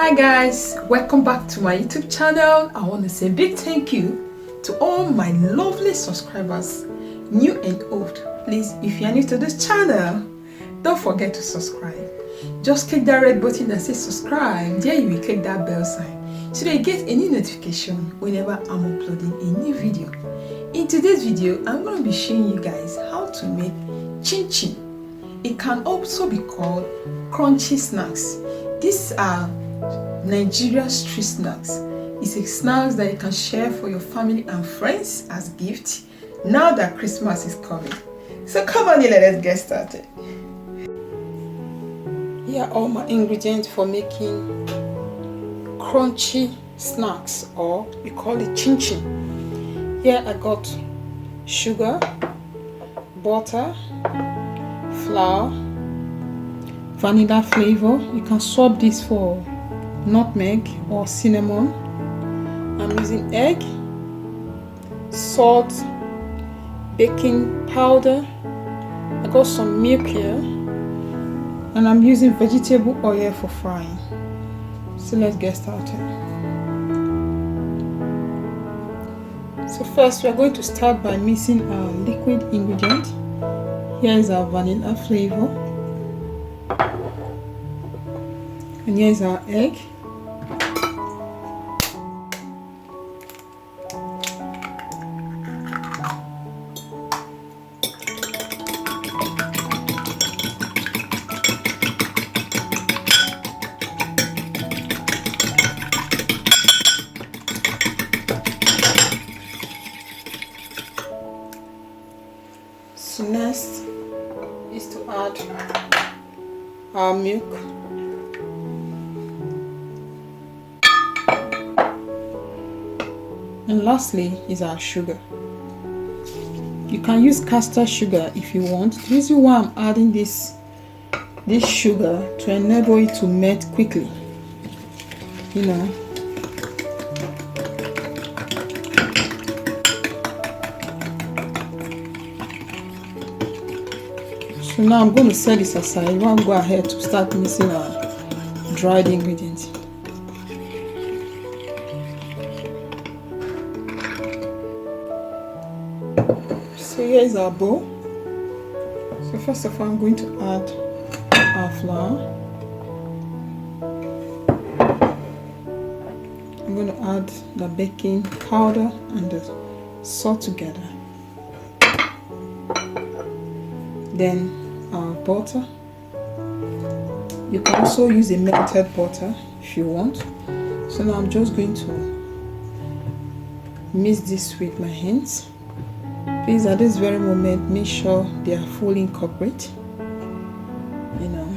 Hi guys, welcome back to my YouTube channel. I want to say a big thank you to all my lovely subscribers, new and old. Please, if you are new to this channel, don't forget to subscribe. Just click that red button that says subscribe. There you will click that bell sign so that you get a new notification whenever I'm uploading a new video. In today's video, I'm going to be showing you guys how to make chin chin. It can also be called crunchy snacks. These are Nigerian street snacks. It's a snacks that you can share for your family and friends as gift now that Christmas is coming. So come on, let us get started. Here are all my ingredients for making crunchy snacks, or we call it chin chin. Here I got sugar, butter, flour, vanilla flavor. You can swap this for nutmeg or cinnamon. I'm using egg, salt, baking powder. I got some milk here, and I'm using vegetable oil for frying. So let's get started. So first we are going to start by mixing our liquid ingredient. Here is our vanilla flavor, and here is our egg. So next is to add our milk. And lastly is our sugar. You can use caster sugar if you want. The reason why I'm adding this sugar to enable it to melt quickly. You know. So now I'm going to set this aside. We'll go ahead to start mixing our dried ingredients. So here is our bowl. So first of all, I'm going to add our flour. I'm going to add the baking powder and the salt together. Then our butter. You can also use a melted butter if you want. So now I'm just going to mix this with my hands. Please, at this very moment, make sure they are fully incorporate. You know.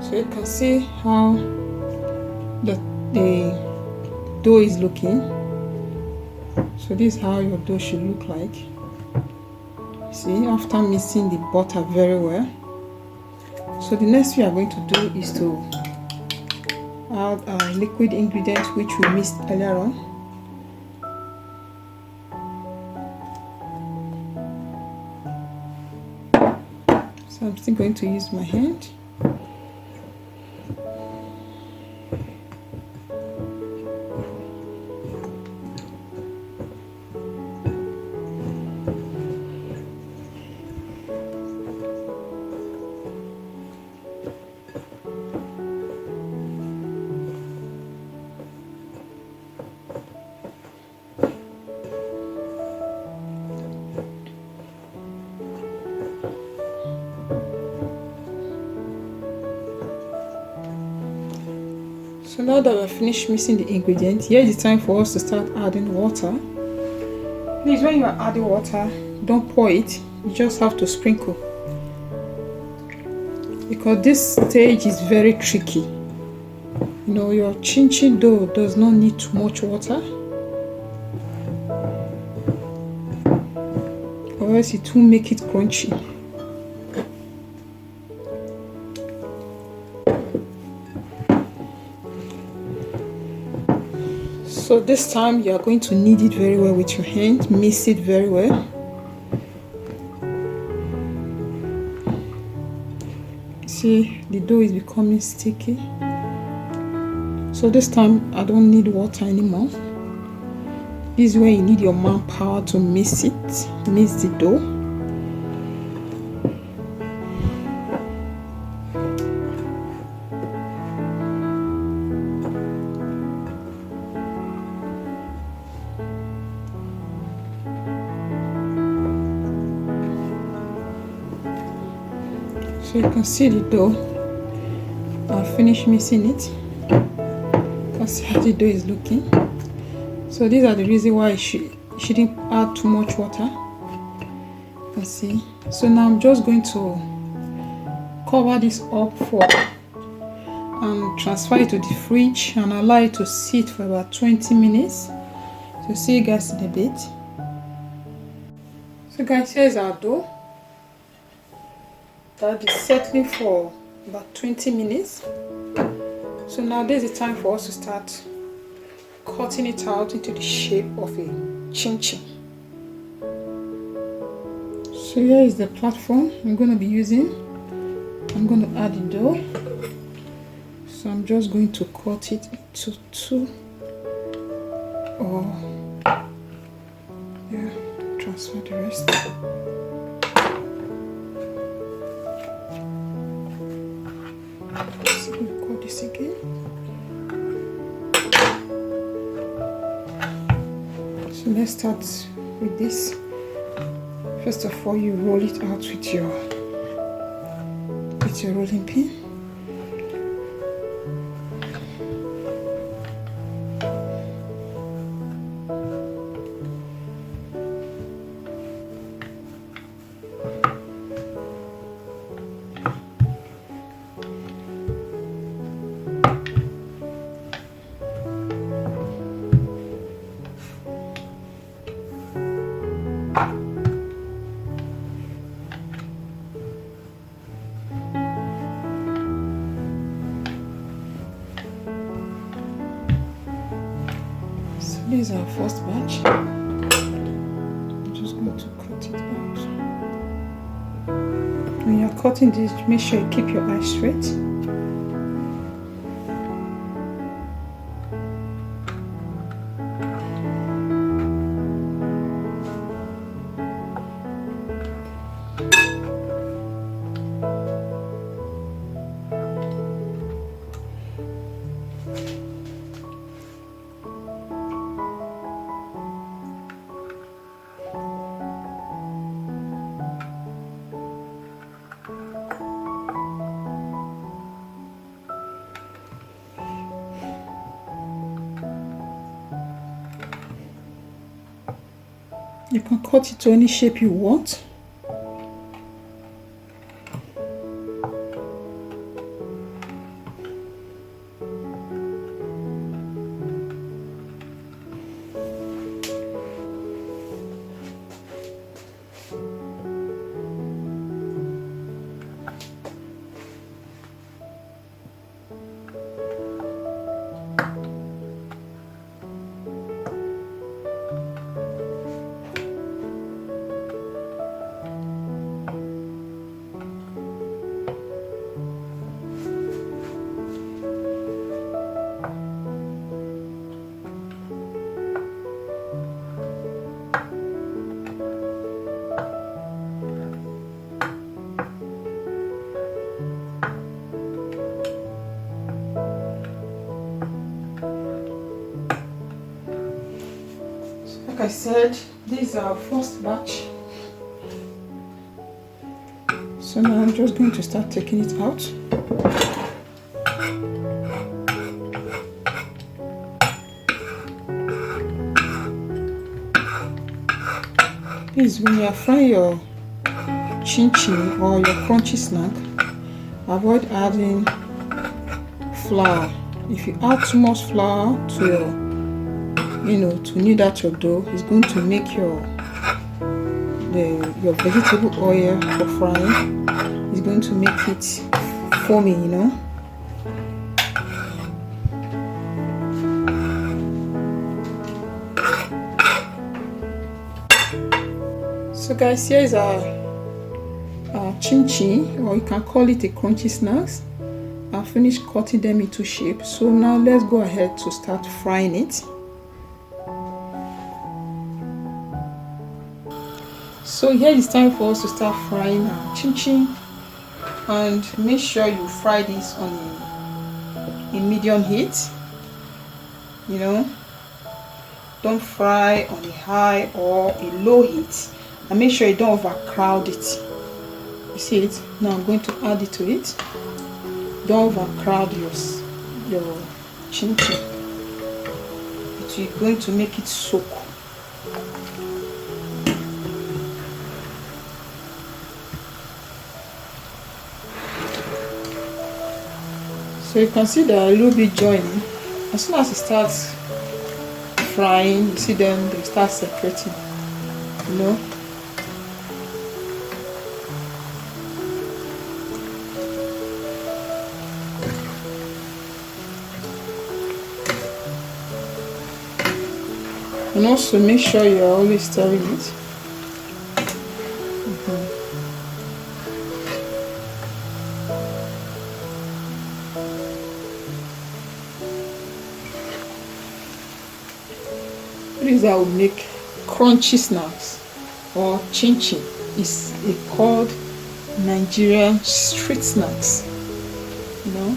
So you can see how the dough is looking. So this is how your dough should look like. See, after mixing the butter very well. So the next thing we are going to do is to add our liquid ingredients which we mixed earlier on. So I'm still going to use my hand. So now that we've finished mixing the ingredients, here is the time for us to start adding water. Please, when you are adding water, don't pour it, you just have to sprinkle. Because this stage is very tricky. You know, your chin chin dough does not need too much water. or else it will make it crunchy. So this time you are going to knead it very well with your hand, mix it very well. See, the dough is becoming sticky. So this time I don't need water anymore. This is where you need your manpower to mix it, mix the dough. So you can see the dough. I finished mixing it. You can see how the dough is looking. So these are the reasons why you shouldn't add too much water. You can see. So now I'm just going to cover this up and transfer it to the fridge and allow it to sit for about 20 minutes. So see you guys in a bit. So guys, here's our dough. That'll be settling for about 20 minutes. So now there's the time for us to start cutting it out into the shape of a chin-chin. So here is the platform I'm going to be using. I'm going to add the dough. So I'm just going to cut it into two, or transfer the rest. So we'll cut this again. So let's start with this. First of all, you roll it out with your rolling pin. This is our first batch. I'm just going to cut it out. When you're cutting this, make sure you keep your eyes straight. You can cut it to any shape you want. Like I said, this is our first batch. So now I'm just going to start taking it out. Please, when you are frying your chin-chin or your crunchy snack, avoid adding flour. If you add too much flour to your to knead out your dough, it's going to make your vegetable oil for frying, it's going to make it foamy, So guys, here is our chin chin, or you can call it a crunchy snacks. I finished cutting them into shape, so now let's go ahead to start frying it. So here it's time for us to start frying our chin chin, and make sure you fry this on a medium heat. You know, don't fry on a high or a low heat, and make sure you don't overcrowd it. You see it now? I'm going to add it to it. Don't overcrowd your chin chin. It's going to make it soak. So you can see they're a little bit joining. As soon as it starts frying, you see them, they start separating. You know. And also make sure you're always stirring it. This is how we make crunchy snacks, or chin chin. It's called Nigerian street snacks. You know.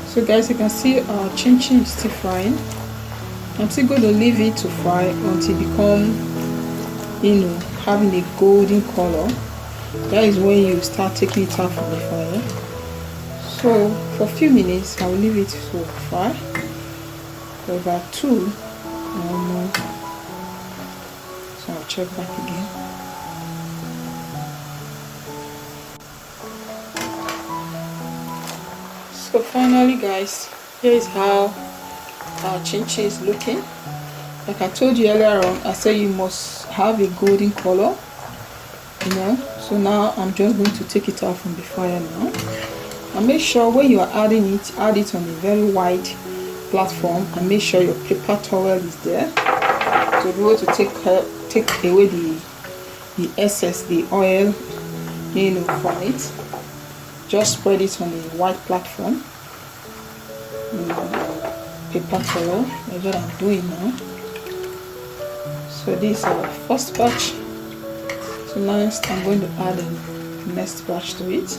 So guys, you can see our chin chin is still frying. I'm still going to leave it to fry until it become, you know, having a golden color. That is when you start taking it out from the fire. So for a few minutes, I'll leave it to fry for about 2 or more. So I'll check back again. So finally guys, here is how our chin chin is looking. Like I told you earlier on, I said you must have a golden color, you know. So now I'm just going to take it out from the fire now. And make sure when you are adding it, add it on a very wide platform, and make sure your paper towel is there to be able to take away the excess, the oil, you know, from it. Just spread it on a white platform, paper towel. That's what I'm doing now. So this is our first batch. So next I'm going to add the next batch to it.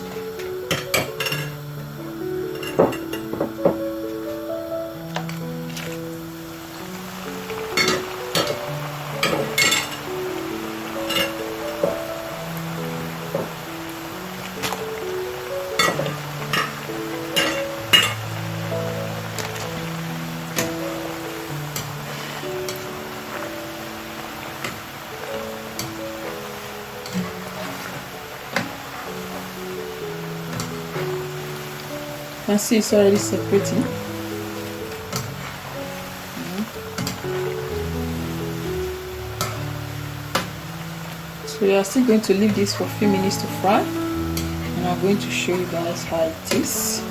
You can see it's already separating. So we are still going to leave this for a few minutes to fry, and I'm going to show you guys how it is.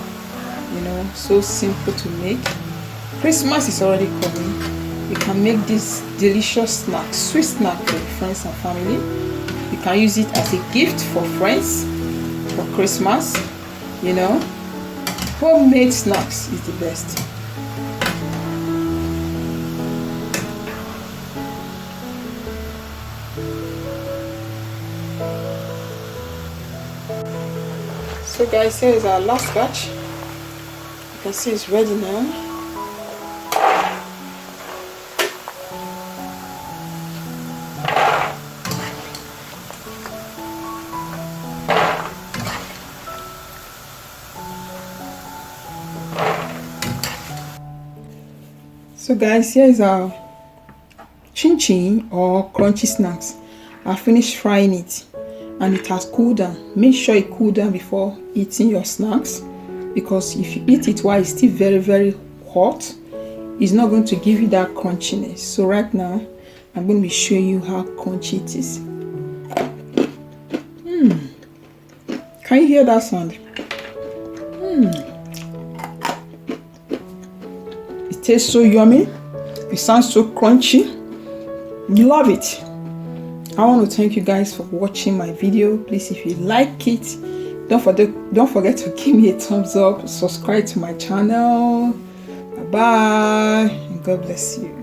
You know, so simple to make. Christmas is already coming. You can make this delicious snack, sweet snack for your friends and family. You can use it as a gift for friends for Christmas. You know, homemade snacks is the best. So guys, here is our last batch. You can see it's ready now. So guys, here is our chin chin or crunchy snacks. I finished frying it and it has cooled down. Make sure it cool down before eating your snacks. because if you eat it while it's still very, very hot, it's not going to give you that crunchiness. So right now, I'm going to be showing you how crunchy it is. Can you hear that sound? It tastes so yummy. It sounds so crunchy. Love it. I want to thank you guys for watching my video. Please, if you like it, don't forget to give me a thumbs up. Subscribe to my channel. Bye bye, and God bless you.